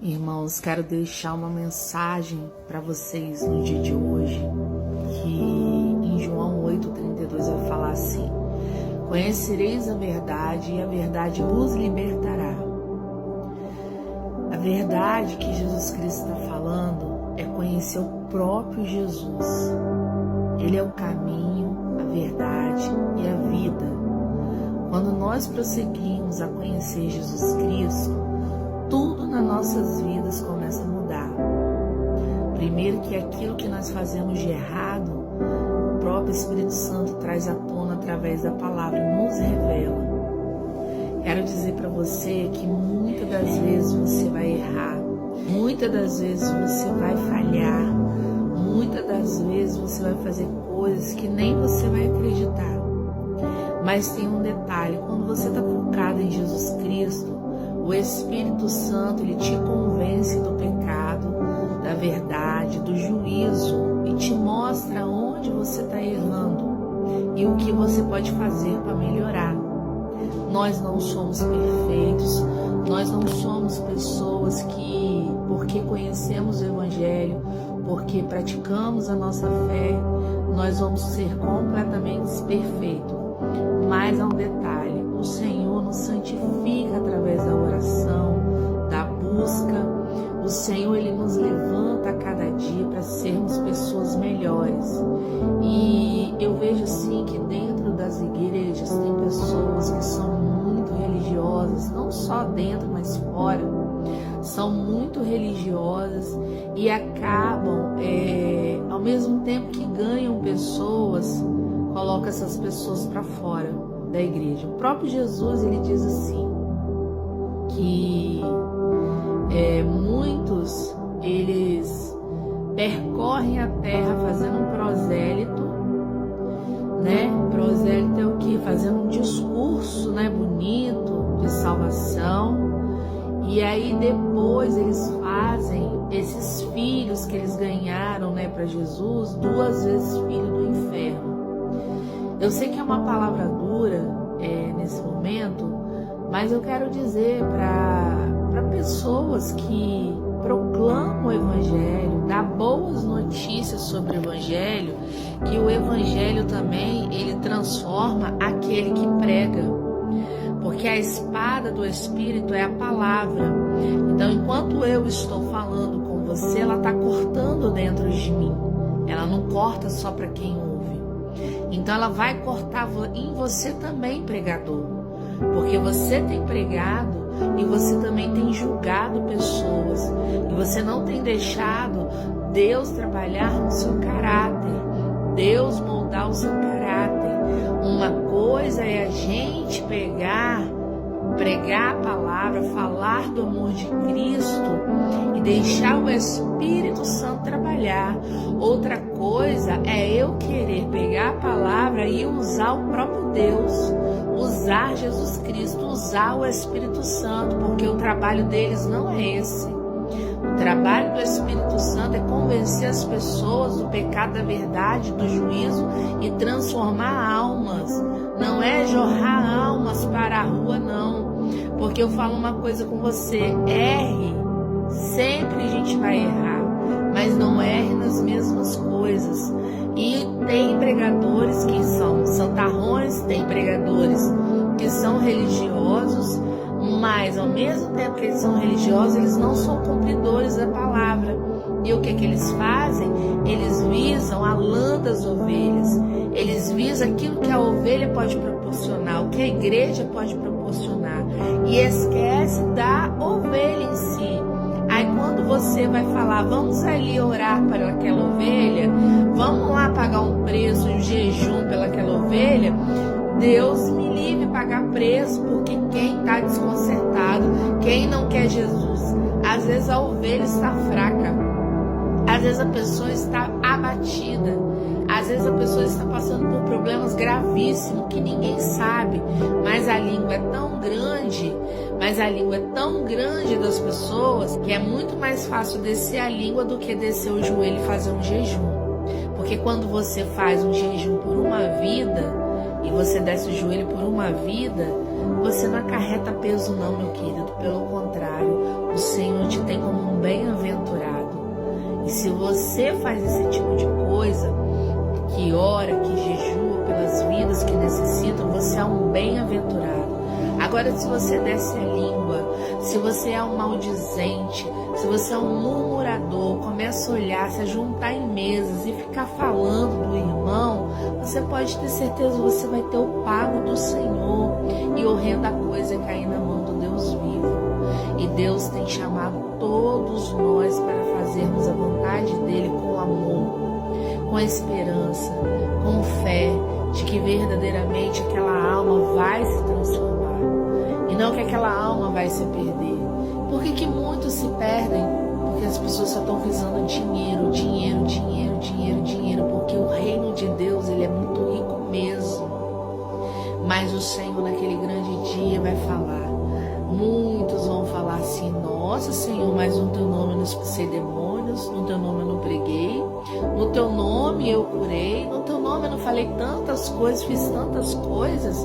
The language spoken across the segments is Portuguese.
Irmãos, quero deixar uma mensagem para vocês no dia de hoje, que em João 8,32 vai falar assim: conhecereis a verdade e a verdade vos libertará. A verdade que Jesus Cristo está falando é conhecer o próprio Jesus. Ele é o caminho, a verdade e a vida. Quando nós prosseguimos a conhecer Jesus Cristo, tudo nas nossas vidas começa a mudar. Primeiro que aquilo que nós fazemos de errado, o próprio Espírito Santo traz à tona através da palavra e nos revela. Quero dizer para você que muitas das vezes você vai errar, muitas das vezes você vai falhar, muitas das vezes você vai fazer coisas que nem você vai acreditar. Mas tem um detalhe: quando você está focado em Jesus Cristo, o Espírito Santo, ele te convence do pecado, da verdade, do juízo e te mostra onde você está errando e o que você pode fazer para melhorar. Nós não somos perfeitos, nós não somos pessoas que, porque conhecemos o Evangelho, porque praticamos a nossa fé, nós vamos ser completamente perfeitos. Mas há um detalhe: o Senhor nos santifica através da oração, da busca. O Senhor, ele nos levanta a cada dia para sermos pessoas melhores. E eu vejo assim que dentro das igrejas tem pessoas que são muito religiosas, não só dentro, mas fora. São muito religiosas e acabam, ao mesmo tempo que ganham pessoas, colocam essas pessoas para fora da igreja. O próprio Jesus, ele diz assim, que muitos, eles percorrem a terra fazendo um prosélito, né? Prosélito é o quê? Fazendo um discurso, né, bonito, de salvação. E aí depois eles fazem esses filhos que eles ganharam, né, para Jesus, 2 vezes filho do inferno. Eu sei que é uma palavra dura nesse momento, mas eu quero dizer para pessoas que proclamam o Evangelho, dá boas notícias sobre o Evangelho, que o Evangelho também, ele transforma aquele que prega. Porque a espada do Espírito é a palavra. Então, enquanto eu estou falando com você, ela está cortando dentro de mim. Ela não corta só para quem ouve. Então, ela vai cortar em você também, pregador. Porque você tem pregado e você também tem julgado pessoas. E você não tem deixado Deus trabalhar no seu caráter. Deus moldar o seu caráter. Uma coisa é a gente pregar a palavra, falar do amor de Cristo e deixar o Espírito Santo trabalhar. Outra coisa é eu querer pegar a palavra e usar o próprio Deus, usar Jesus Cristo, usar o Espírito Santo, porque o trabalho deles não é esse. O trabalho do Espírito Santo é convencer as pessoas do pecado, da verdade, do juízo e transformar almas. Não é jorrar almas para a rua, não. Porque eu falo uma coisa com você: erre. Sempre a gente vai errar, mas não erre nas mesmas coisas. E tem pregadores que são santarrões, tem pregadores que são religiosos, mas ao mesmo tempo que eles são religiosos, eles não são cumpridores da palavra. E o que eles fazem? Eles visam a lã das ovelhas. Eles visam aquilo que a ovelha pode proporcionar, o que a igreja pode proporcionar. E esquece da ovelha em si. Aí quando você vai falar, vamos ali orar para aquela ovelha, vamos lá pagar um preço, um jejum pelaquela ovelha, Deus me livre pagar preço, porque quem está desconcertado, quem não quer Jesus, às vezes a ovelha está fraca, às vezes a pessoa está abatida, às vezes a pessoa está passando por problemas gravíssimos que ninguém sabe, mas a língua é tão grande das pessoas que é muito mais fácil descer a língua do que descer o joelho e fazer um jejum. Porque quando você faz um jejum por uma vida e você desce o joelho por uma vida, você não acarreta peso não, meu querido, pelo contrário. o Senhor te tem como um bem-aventurado. E se você faz esse tipo de coisa, que ora, que jejua pelas vidas que necessitam, você é um bem-aventurado. Agora, se você desce a língua, se você é um maldizente, se você é um murmurador, começa a olhar, se juntar em mesas e ficar falando do irmão, você pode ter certeza que você vai ter o pago do Senhor. E horrenda coisa é cair na mão do Deus vivo. E Deus tem chamado todos nós para fazermos a vontade dele com amor, com esperança, com fé, de que verdadeiramente aquela alma vai se transformar. E não que aquela alma vai se perder. Por que muitos se perdem? Porque as pessoas só estão visando dinheiro, dinheiro, dinheiro, dinheiro, dinheiro. Porque o reino de Deus, ele é muito rico mesmo. Mas o Senhor naquele grande dia vai falar. Muitos vão falar assim: nossa, Senhor, mas no teu nome eu não expulsei demônios, no teu nome eu não preguei, no teu nome eu curei, no teu nome eu não falei tantas coisas, fiz tantas coisas.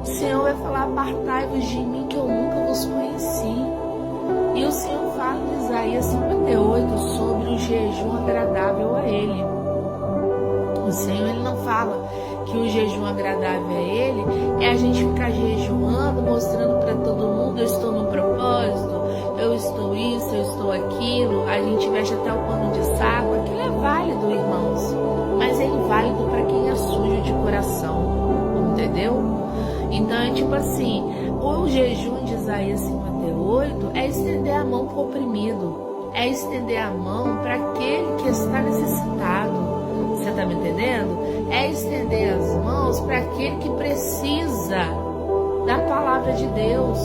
O Senhor vai falar: apartai-vos de mim, que eu nunca vos conheci. E o Senhor fala em Isaías 58 sobre o jejum agradável a Ele. O Senhor, Ele não fala que o jejum agradável a Ele é a gente ficar jejuando, mostrando para todo mundo: eu estou no propósito, eu estou isso, eu estou aquilo. A gente veste até o pano de saco. Aquilo é válido, irmãos, mas é inválido para quem é sujo de coração, entendeu? Então é tipo assim, o jejum de Isaías 58 é estender a mão para o oprimido, é estender a mão para aquele que está necessitado. Você está me entendendo? É estender as mãos para aquele que precisa da palavra de Deus.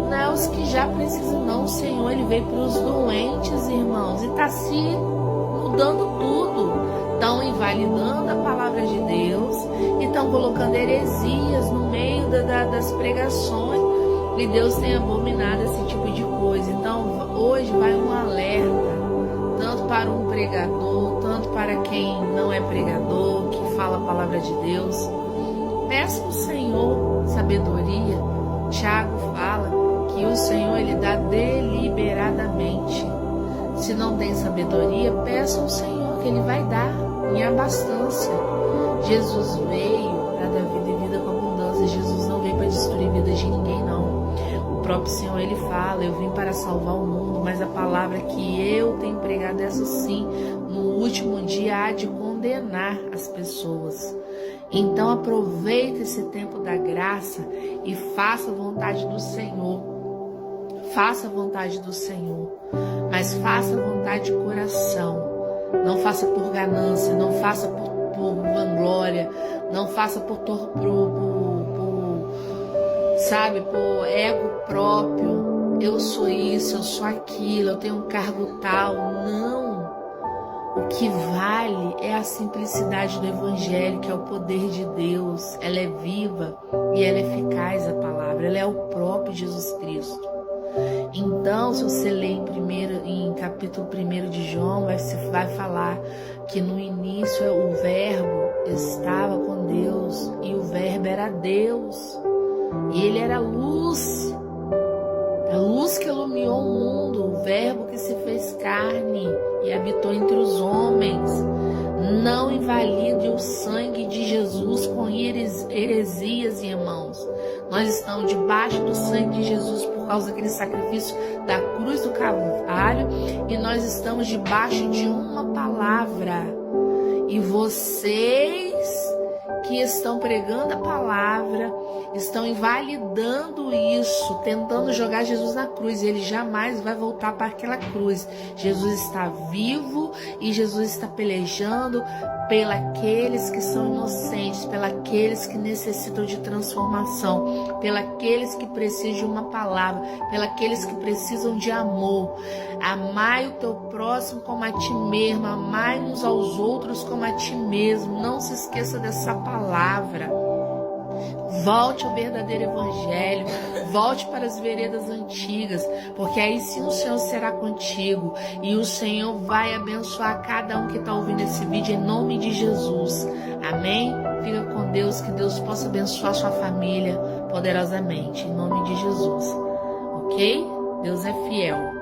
Não é os que já precisam, não. O Senhor, Ele veio para os doentes, irmãos, e está se mudando tudo. Estão invalidando a palavra de Deus e estão colocando heresias no meio das pregações. E Deus tem abominado esse tipo de coisa. Então, hoje vai um alerta, tanto para um pregador, tanto para quem não é pregador, que fala a palavra de Deus. Peça ao Senhor sabedoria. Tiago fala que o Senhor, Ele dá deliberadamente. Se não tem sabedoria, peça ao Senhor, que Ele vai dar em abastança. Jesus veio para dar vida e vida com abundância. Jesus não veio para destruir a vida de ninguém, não. O próprio Senhor, Ele fala: eu vim para salvar o mundo, mas a palavra que eu tenho pregado, essa sim, no último dia há de condenar as pessoas. Então aproveite esse tempo da graça e faça a vontade do Senhor. Faça a vontade do Senhor, mas faça a vontade de coração. Não faça por ganância, não faça por vanglória, não faça por ego próprio. Eu sou isso, eu sou aquilo, eu tenho um cargo tal. Não. O que vale é a simplicidade do Evangelho, que é o poder de Deus. Ela é viva e ela é eficaz, a palavra. Ela é o próprio Jesus Cristo. Então, se você ler em capítulo 1 de João, você vai falar que no início o Verbo estava com Deus e o Verbo era Deus. E Ele era luz. A luz que iluminou o mundo, o Verbo que se fez carne e habitou entre os homens. Não invalide o sangue de Jesus com heresias, irmãos. Nós estamos debaixo do sangue de Jesus por causa daquele sacrifício da cruz do Calvário, e nós estamos debaixo de uma palavra. E vocês que estão pregando a palavra estão invalidando isso, tentando jogar Jesus na cruz. Ele jamais vai voltar para aquela cruz. Jesus está vivo e Jesus está pelejando pelos que são inocentes, pelos que necessitam de transformação, pelos que precisam de uma palavra, pelos que precisam de amor. Amai o teu próximo como a ti mesmo, amai uns aos outros como a ti mesmo. Não se esqueça dessa palavra. Volte ao verdadeiro Evangelho, volte para as veredas antigas, porque aí sim o Senhor será contigo e o Senhor vai abençoar cada um que está ouvindo esse vídeo em nome de Jesus. Amém? Fica com Deus, que Deus possa abençoar sua família poderosamente, em nome de Jesus. Ok? Deus é fiel.